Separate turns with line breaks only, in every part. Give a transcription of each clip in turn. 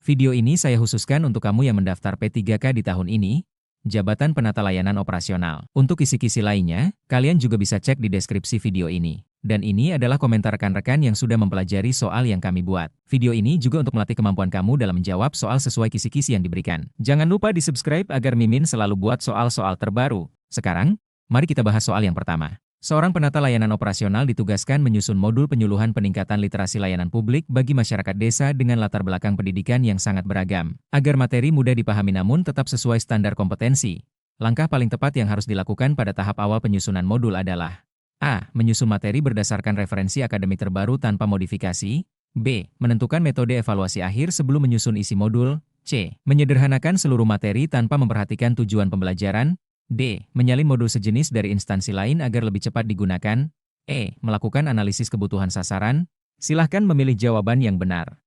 Video ini saya khususkan untuk kamu yang mendaftar P3K di tahun ini, Jabatan Penata Layanan Operasional. Untuk kisi-kisi lainnya, kalian juga bisa cek di deskripsi video ini. Dan ini adalah komentar rekan-rekan yang sudah mempelajari soal yang kami buat. Video ini juga untuk melatih kemampuan kamu dalam menjawab soal sesuai kisi-kisi yang diberikan. Jangan lupa di-subscribe agar Mimin selalu buat soal-soal terbaru. Sekarang, mari kita bahas soal yang pertama. Seorang penata layanan operasional ditugaskan menyusun modul penyuluhan peningkatan literasi layanan publik bagi masyarakat desa dengan latar belakang pendidikan yang sangat beragam. Agar materi mudah dipahami namun tetap sesuai standar kompetensi, langkah paling tepat yang harus dilakukan pada tahap awal penyusunan modul adalah A. Menyusun materi berdasarkan referensi akademik terbaru tanpa modifikasi. B. Menentukan metode evaluasi akhir sebelum menyusun isi modul. C. Menyederhanakan seluruh materi tanpa memperhatikan tujuan pembelajaran. D. Menyalin modul sejenis dari instansi lain agar lebih cepat digunakan. E. Melakukan analisis kebutuhan sasaran. Silahkan memilih jawaban yang benar.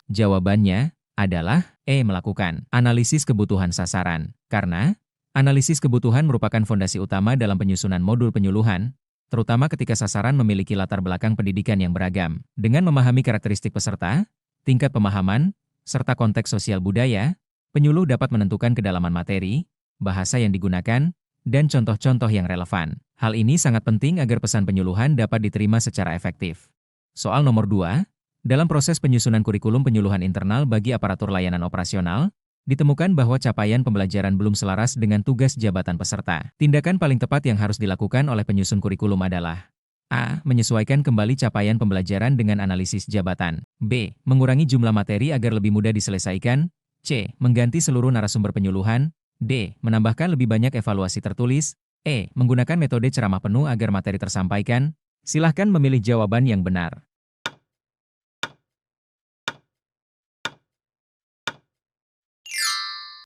Jawabannya adalah E. Melakukan analisis kebutuhan sasaran. Karena analisis kebutuhan merupakan fondasi utama dalam penyusunan modul penyuluhan, terutama ketika sasaran memiliki latar belakang pendidikan yang beragam. Dengan memahami karakteristik peserta, tingkat pemahaman, serta konteks sosial budaya, penyuluh dapat menentukan kedalaman materi, bahasa yang digunakan, dan contoh-contoh yang relevan. Hal ini sangat penting agar pesan penyuluhan dapat diterima secara efektif. Soal nomor 2, dalam proses penyusunan kurikulum penyuluhan internal bagi aparatur layanan operasional, ditemukan bahwa capaian pembelajaran belum selaras dengan tugas jabatan peserta. Tindakan paling tepat yang harus dilakukan oleh penyusun kurikulum adalah A. Menyesuaikan kembali capaian pembelajaran dengan analisis jabatan. B. Mengurangi jumlah materi agar lebih mudah diselesaikan. C. Mengganti seluruh narasumber penyuluhan. D. Menambahkan lebih banyak evaluasi tertulis. E. Menggunakan metode ceramah penuh agar materi tersampaikan. Silahkan memilih jawaban yang benar.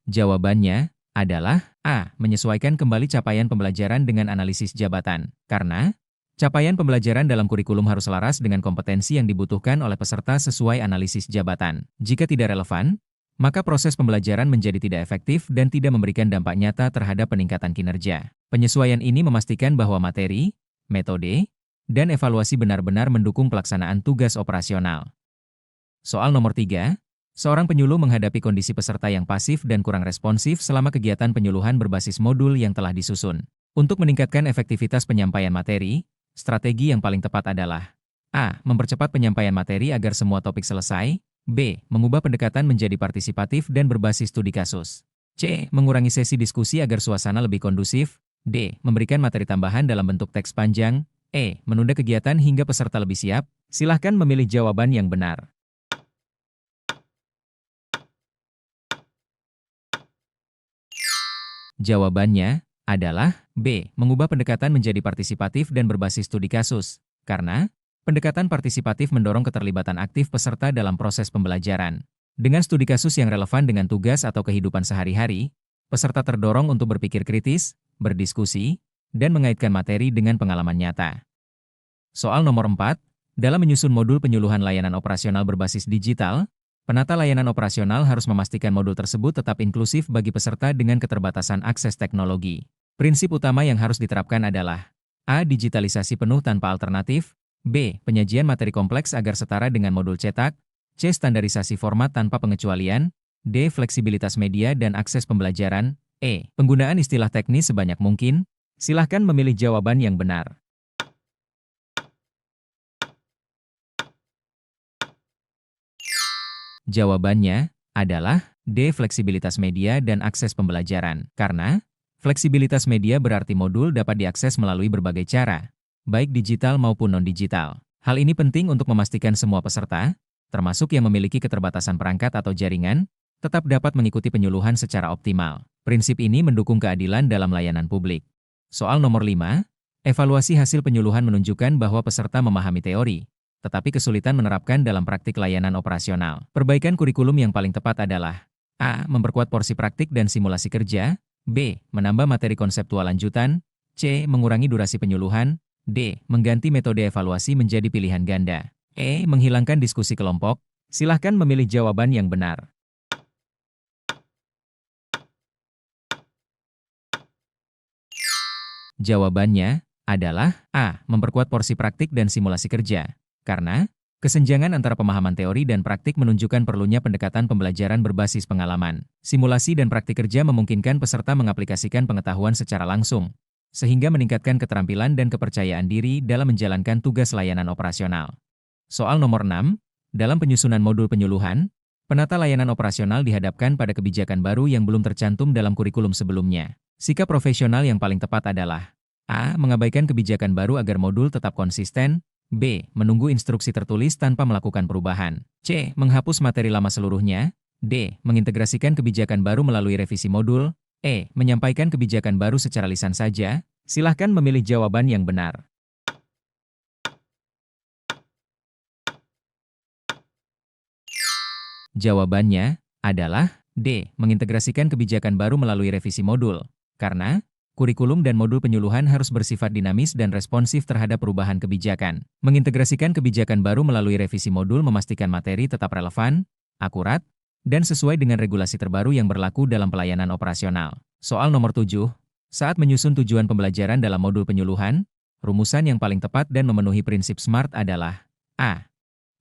Jawabannya adalah A. Menyesuaikan kembali capaian pembelajaran dengan analisis jabatan. Karena capaian pembelajaran dalam kurikulum harus selaras dengan kompetensi yang dibutuhkan oleh peserta sesuai analisis jabatan. Jika tidak relevan, maka proses pembelajaran menjadi tidak efektif dan tidak memberikan dampak nyata terhadap peningkatan kinerja. Penyesuaian ini memastikan bahwa materi, metode, dan evaluasi benar-benar mendukung pelaksanaan tugas operasional. Soal nomor 3, seorang penyuluh menghadapi kondisi peserta yang pasif dan kurang responsif selama kegiatan penyuluhan berbasis modul yang telah disusun. Untuk meningkatkan efektivitas penyampaian materi, strategi yang paling tepat adalah A. Mempercepat penyampaian materi agar semua topik selesai. B. Mengubah pendekatan menjadi partisipatif dan berbasis studi kasus. C. Mengurangi sesi diskusi agar suasana lebih kondusif. D. Memberikan materi tambahan dalam bentuk teks panjang. E. Menunda kegiatan hingga peserta lebih siap. Silahkan memilih jawaban yang benar. Jawabannya adalah B. Mengubah pendekatan menjadi partisipatif dan berbasis studi kasus. Karena pendekatan partisipatif mendorong keterlibatan aktif peserta dalam proses pembelajaran. Dengan studi kasus yang relevan dengan tugas atau kehidupan sehari-hari, peserta terdorong untuk berpikir kritis, berdiskusi, dan mengaitkan materi dengan pengalaman nyata. Soal nomor 4, dalam menyusun modul penyuluhan layanan operasional berbasis digital, penata layanan operasional harus memastikan modul tersebut tetap inklusif bagi peserta dengan keterbatasan akses teknologi. Prinsip utama yang harus diterapkan adalah A. Digitalisasi penuh tanpa alternatif. B. Penyajian materi kompleks agar setara dengan modul cetak. C. Standarisasi format tanpa pengecualian. D. Fleksibilitas media dan akses pembelajaran. E. Penggunaan istilah teknis sebanyak mungkin. Silahkan memilih jawaban yang benar. Jawabannya adalah D. Fleksibilitas media dan akses pembelajaran. Karena fleksibilitas media berarti modul dapat diakses melalui berbagai cara, baik digital maupun non-digital. Hal ini penting untuk memastikan semua peserta, termasuk yang memiliki keterbatasan perangkat atau jaringan, tetap dapat mengikuti penyuluhan secara optimal. Prinsip ini mendukung keadilan dalam layanan publik. Soal nomor 5, evaluasi hasil penyuluhan menunjukkan bahwa peserta memahami teori, tetapi kesulitan menerapkan dalam praktik layanan operasional. Perbaikan kurikulum yang paling tepat adalah A. Memperkuat porsi praktik dan simulasi kerja. B. Menambah materi konseptual lanjutan. C. Mengurangi durasi penyuluhan. D. Mengganti metode evaluasi menjadi pilihan ganda. E. Menghilangkan diskusi kelompok. Silahkan memilih jawaban yang benar. Jawabannya adalah A. Memperkuat porsi praktik dan simulasi kerja. Karena kesenjangan antara pemahaman teori dan praktik menunjukkan perlunya pendekatan pembelajaran berbasis pengalaman. Simulasi dan praktik kerja memungkinkan peserta mengaplikasikan pengetahuan secara langsung, sehingga meningkatkan keterampilan dan kepercayaan diri dalam menjalankan tugas layanan operasional. Soal nomor 6, dalam penyusunan modul penyuluhan, penata layanan operasional dihadapkan pada kebijakan baru yang belum tercantum dalam kurikulum sebelumnya. Sikap profesional yang paling tepat adalah A. Mengabaikan kebijakan baru agar modul tetap konsisten. B. Menunggu instruksi tertulis tanpa melakukan perubahan. C. Menghapus materi lama seluruhnya. D. Mengintegrasikan kebijakan baru melalui revisi modul. E. Menyampaikan kebijakan baru secara lisan saja. Silahkan memilih jawaban yang benar. Jawabannya adalah D. Mengintegrasikan kebijakan baru melalui revisi modul. Karena kurikulum dan modul penyuluhan harus bersifat dinamis dan responsif terhadap perubahan kebijakan. Mengintegrasikan kebijakan baru melalui revisi modul memastikan materi tetap relevan, akurat, dan sesuai dengan regulasi terbaru yang berlaku dalam pelayanan operasional. Soal nomor 7. Saat menyusun tujuan pembelajaran dalam modul penyuluhan, rumusan yang paling tepat dan memenuhi prinsip SMART adalah A.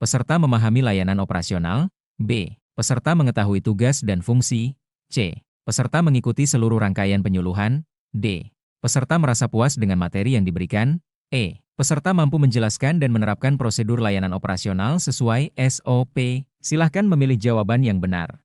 Peserta memahami layanan operasional. B. Peserta mengetahui tugas dan fungsi. C. Peserta mengikuti seluruh rangkaian penyuluhan. D. Peserta merasa puas dengan materi yang diberikan. E. Peserta mampu menjelaskan dan menerapkan prosedur layanan operasional sesuai SOP. Silahkan memilih jawaban yang benar.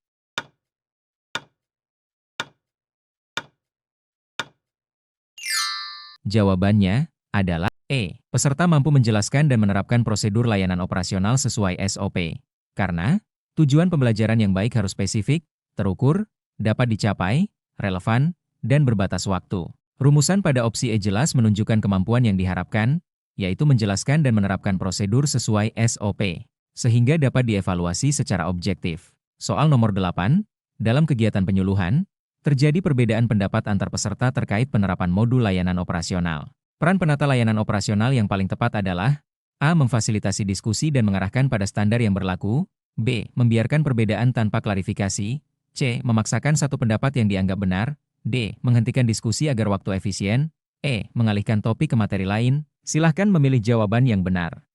Jawabannya adalah E. Peserta mampu menjelaskan dan menerapkan prosedur layanan operasional sesuai SOP. Karena tujuan pembelajaran yang baik harus spesifik, terukur, dapat dicapai, relevan, dan berbatas waktu. Rumusan pada opsi E jelas menunjukkan kemampuan yang diharapkan, yaitu menjelaskan dan menerapkan prosedur sesuai SOP, sehingga dapat dievaluasi secara objektif. Soal nomor 8, dalam kegiatan penyuluhan, terjadi perbedaan pendapat antar peserta terkait penerapan modul layanan operasional. Peran penata layanan operasional yang paling tepat adalah A. Memfasilitasi diskusi dan mengarahkan pada standar yang berlaku. B. Membiarkan perbedaan tanpa klarifikasi. C. Memaksakan satu pendapat yang dianggap benar. D. Menghentikan diskusi agar waktu efisien. E. Mengalihkan topik ke materi lain. Silahkan memilih jawaban yang benar.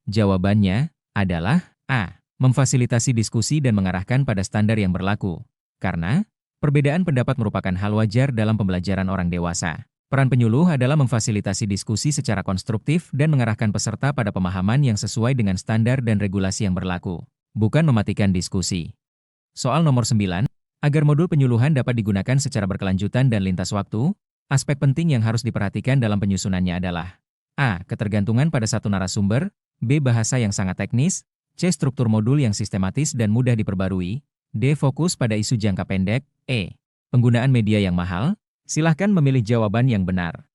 Jawabannya adalah A. Memfasilitasi diskusi dan mengarahkan pada standar yang berlaku. Karena perbedaan pendapat merupakan hal wajar dalam pembelajaran orang dewasa. Peran penyuluh adalah memfasilitasi diskusi secara konstruktif dan mengarahkan peserta pada pemahaman yang sesuai dengan standar dan regulasi yang berlaku, bukan mematikan diskusi. Soal nomor 9, agar modul penyuluhan dapat digunakan secara berkelanjutan dan lintas waktu, aspek penting yang harus diperhatikan dalam penyusunannya adalah A. Ketergantungan pada satu narasumber. B. Bahasa yang sangat teknis. C. Struktur modul yang sistematis dan mudah diperbarui. D. Fokus pada isu jangka pendek. E. Penggunaan media yang mahal. Silahkan memilih jawaban yang benar.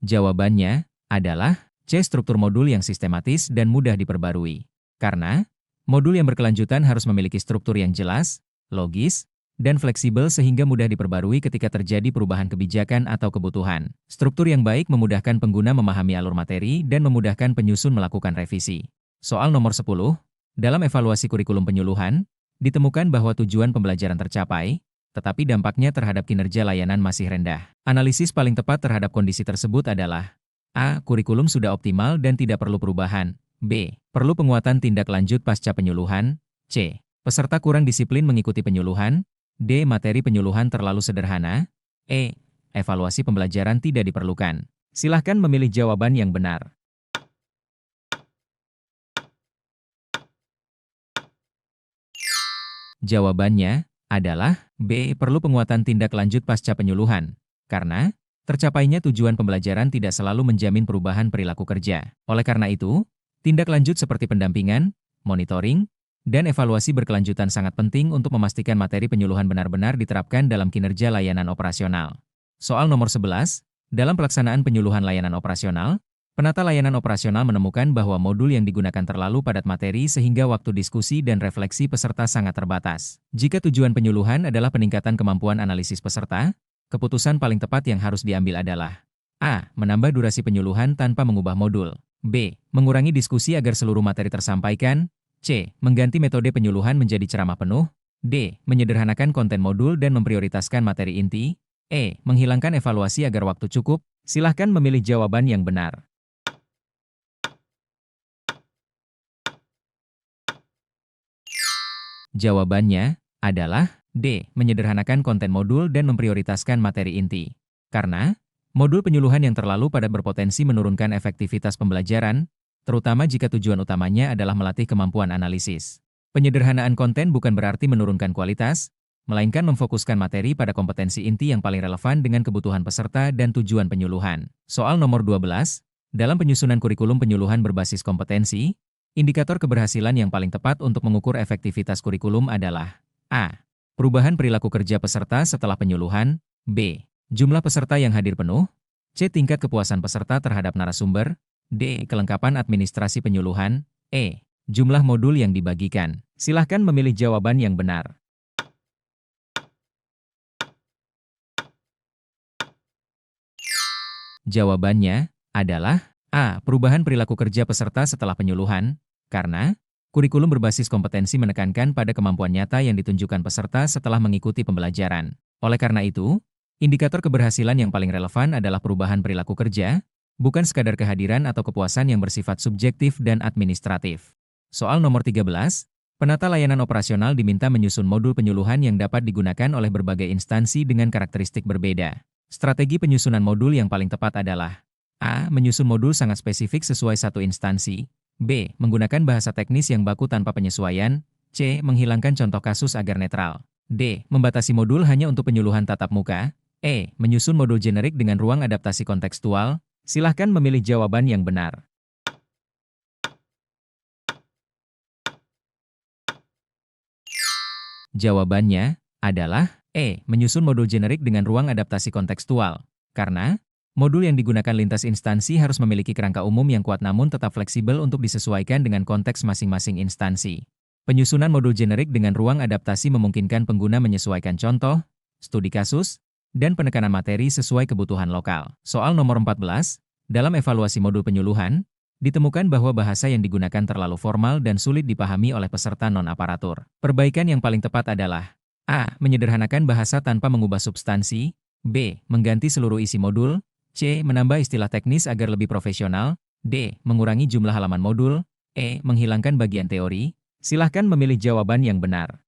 Jawabannya adalah C. Struktur modul yang sistematis dan mudah diperbarui. Karena modul yang berkelanjutan harus memiliki struktur yang jelas, logis, dan fleksibel sehingga mudah diperbarui ketika terjadi perubahan kebijakan atau kebutuhan. Struktur yang baik memudahkan pengguna memahami alur materi dan memudahkan penyusun melakukan revisi. Soal nomor 10. Dalam evaluasi kurikulum penyuluhan, ditemukan bahwa tujuan pembelajaran tercapai, tetapi dampaknya terhadap kinerja layanan masih rendah. Analisis paling tepat terhadap kondisi tersebut adalah A. Kurikulum sudah optimal dan tidak perlu perubahan. B. Perlu penguatan tindak lanjut pasca penyuluhan. C. Peserta kurang disiplin mengikuti penyuluhan. D. Materi penyuluhan terlalu sederhana. E. Evaluasi pembelajaran tidak diperlukan. Silahkan memilih jawaban yang benar. Jawabannya adalah B. Perlu penguatan tindak lanjut pasca penyuluhan. Karena tercapainya tujuan pembelajaran tidak selalu menjamin perubahan perilaku kerja. Oleh karena itu, tindak lanjut seperti pendampingan, monitoring, dan evaluasi berkelanjutan sangat penting untuk memastikan materi penyuluhan benar-benar diterapkan dalam kinerja layanan operasional. Soal nomor 11, dalam pelaksanaan penyuluhan layanan operasional, penata layanan operasional menemukan bahwa modul yang digunakan terlalu padat materi sehingga waktu diskusi dan refleksi peserta sangat terbatas. Jika tujuan penyuluhan adalah peningkatan kemampuan analisis peserta, keputusan paling tepat yang harus diambil adalah A. Menambah durasi penyuluhan tanpa mengubah modul. B. Mengurangi diskusi agar seluruh materi tersampaikan. C. Mengganti metode penyuluhan menjadi ceramah penuh. D. Menyederhanakan konten modul dan memprioritaskan materi inti. E. Menghilangkan evaluasi agar waktu cukup. Silahkan memilih jawaban yang benar. Jawabannya adalah D. Menyederhanakan konten modul dan memprioritaskan materi inti. Karena modul penyuluhan yang terlalu padat berpotensi menurunkan efektivitas pembelajaran, terutama jika tujuan utamanya adalah melatih kemampuan analisis. Penyederhanaan konten bukan berarti menurunkan kualitas, melainkan memfokuskan materi pada kompetensi inti yang paling relevan dengan kebutuhan peserta dan tujuan penyuluhan. Soal nomor 12, dalam penyusunan kurikulum penyuluhan berbasis kompetensi, indikator keberhasilan yang paling tepat untuk mengukur efektivitas kurikulum adalah A. Perubahan perilaku kerja peserta setelah penyuluhan. B. Jumlah peserta yang hadir penuh. C. Tingkat kepuasan peserta terhadap narasumber. D. Kelengkapan administrasi penyuluhan. E. Jumlah modul yang dibagikan. Silahkan memilih jawaban yang benar. Jawabannya adalah A. Perubahan perilaku kerja peserta setelah penyuluhan. Karena kurikulum berbasis kompetensi menekankan pada kemampuan nyata yang ditunjukkan peserta setelah mengikuti pembelajaran. Oleh karena itu, indikator keberhasilan yang paling relevan adalah perubahan perilaku kerja, bukan sekadar kehadiran atau kepuasan yang bersifat subjektif dan administratif. Soal nomor 13, penata layanan operasional diminta menyusun modul penyuluhan yang dapat digunakan oleh berbagai instansi dengan karakteristik berbeda. Strategi penyusunan modul yang paling tepat adalah A. Menyusun modul sangat spesifik sesuai satu instansi. B. Menggunakan bahasa teknis yang baku tanpa penyesuaian. C. Menghilangkan contoh kasus agar netral. D. Membatasi modul hanya untuk penyuluhan tatap muka. E. Menyusun modul generik dengan ruang adaptasi kontekstual. Silahkan memilih jawaban yang benar. Jawabannya adalah E. Menyusun modul generik dengan ruang adaptasi kontekstual. Karena modul yang digunakan lintas instansi harus memiliki kerangka umum yang kuat namun tetap fleksibel untuk disesuaikan dengan konteks masing-masing instansi. Penyusunan modul generik dengan ruang adaptasi memungkinkan pengguna menyesuaikan contoh, studi kasus, dan penekanan materi sesuai kebutuhan lokal. Soal nomor 14, dalam evaluasi modul penyuluhan, ditemukan bahwa bahasa yang digunakan terlalu formal dan sulit dipahami oleh peserta non-aparatur. Perbaikan yang paling tepat adalah A. Menyederhanakan bahasa tanpa mengubah substansi. B. Mengganti seluruh isi modul. C. Menambah istilah teknis agar lebih profesional. D. Mengurangi jumlah halaman modul. E. Menghilangkan bagian teori. Silahkan memilih jawaban yang benar.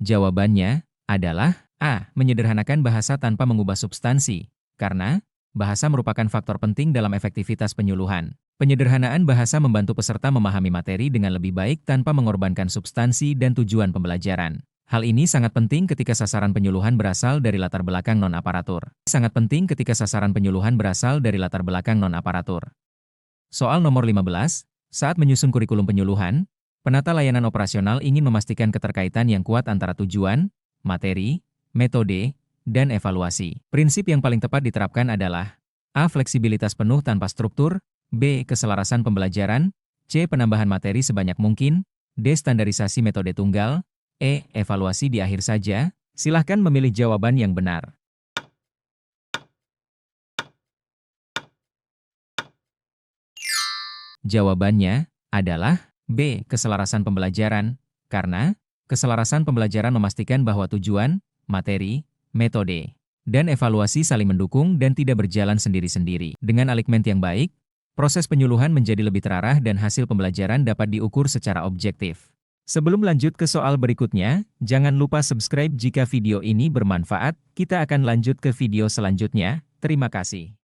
Jawabannya adalah A. Menyederhanakan bahasa tanpa mengubah substansi. Karena bahasa merupakan faktor penting dalam efektivitas penyuluhan. Penyederhanaan bahasa membantu peserta memahami materi dengan lebih baik tanpa mengorbankan substansi dan tujuan pembelajaran. Hal ini sangat penting ketika sasaran penyuluhan berasal dari latar belakang non-aparatur. Soal nomor 15, saat menyusun kurikulum penyuluhan, penata layanan operasional ingin memastikan keterkaitan yang kuat antara tujuan, materi, metode, dan evaluasi. Prinsip yang paling tepat diterapkan adalah A. Fleksibilitas penuh tanpa struktur. B. Keselarasan pembelajaran. C. Penambahan materi sebanyak mungkin. D. Standarisasi metode tunggal. E. Evaluasi di akhir saja. Silahkan memilih jawaban yang benar. Jawabannya adalah B. Keselarasan pembelajaran. Karena keselarasan pembelajaran memastikan bahwa tujuan, materi, metode, dan evaluasi saling mendukung dan tidak berjalan sendiri-sendiri. Dengan alignement yang baik, proses penyuluhan menjadi lebih terarah dan hasil pembelajaran dapat diukur secara objektif. Sebelum lanjut ke soal berikutnya, jangan lupa subscribe jika video ini bermanfaat. Kita akan lanjut ke video selanjutnya. Terima kasih.